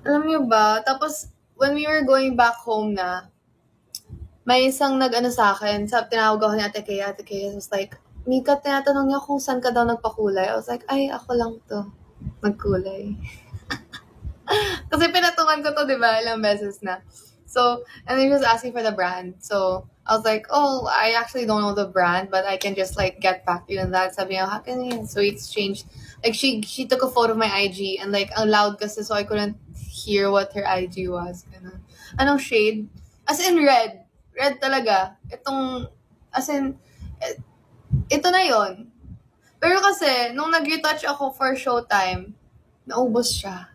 Alam niyo ba, tapos when we were going back home na, may isang nag-ano sa'kin, tinawag ako ni Ate Kea was like, "Mika," tinatanong niya kung saan ka daw nagpakulay. I was like, "Ay, ako lang 'to, nagkulay." Kasi pinatungan ko 'to, 'di ba, ilang beses na. So, and then he was asking for the brand. So, I was like, "Oh, I actually don't know the brand, but I can just like get back to you on that." Sabi niya, "How can you?" So we exchanged. Like she took a photo of my IG and like ang loud kasi so I couldn't hear what her IG was. Ganun. Anong shade? As in red. Red talaga. Itong, as in, ito na yon. Pero kasi, nung nag-retouch ako for showtime, naubos siya.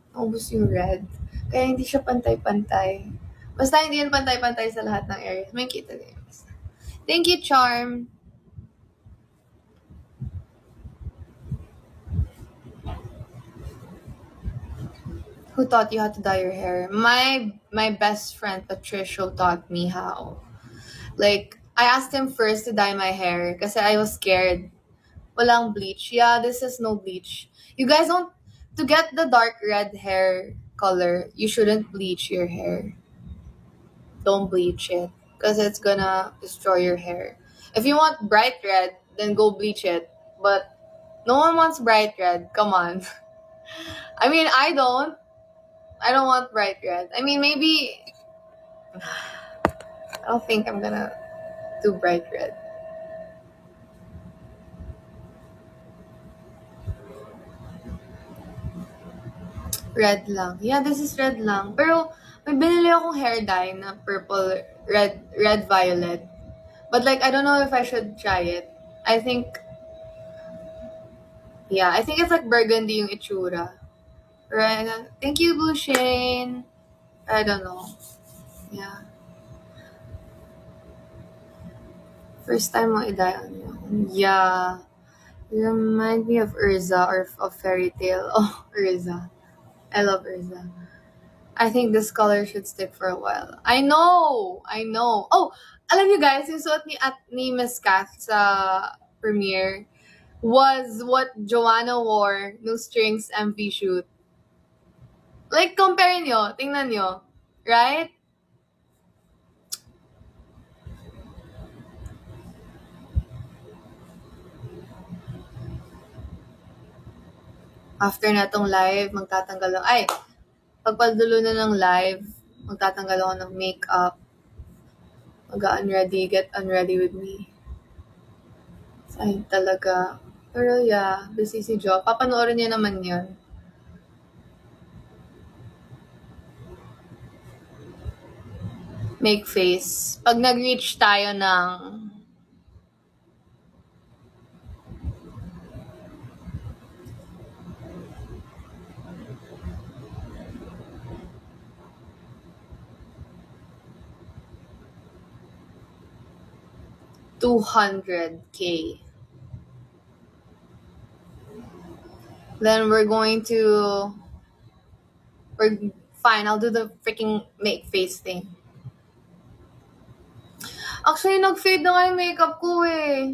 Naubos yung red. Kaya hindi siya pantay-pantay. Basta hindi yan pantay-pantay sa lahat ng areas. May kita din. Thank you, Charm. Who taught you how to dye your hair? My best friend Patricio taught me how. Like, I asked him first to dye my hair kasi I was scared. Walang bleach. Yeah, this is no bleach. You guys don't, to get the dark red hair color, you shouldn't bleach your hair. Don't bleach it because it's gonna destroy your hair. If you want bright red, then go bleach it. But no one wants bright red. Come on. I mean, I don't. I don't want bright red. I mean, maybe. I don't think I'm gonna do bright red. Red lang. Yeah, this is red lang. Pero may binili akong hair dye na purple, red violet. But like, I don't know if I should try it. I think, yeah, I think it's like burgundy yung itsura. Right? Thank you, Blue Shane. I don't know. Yeah. First time mo i-dye on your own. Yeah. You remind me of Urza or of Fairy Tail. Oh, Urza. I love Urza. I think this color should stick for a while. I know! Oh, alam niyo guys, yung suot ni Miss Kath sa premiere was what Joanna wore nung Strings MV shoot. Like, compare nyo. Tingnan nyo. Right? After na tong live, magtatanggal lang. Ay, pagpadulo na ng live, magtatanggal ako ng makeup. Mag-unready, get unready with me. Ay, talaga. Pero yeah, busy si Jo. Papanoorin niya naman yun. Make face. Pag nag-reach tayo ng 200K. Then we're fine, I'll do the freaking make face thing. Actually, nag-fade na nga yung makeup ko eh.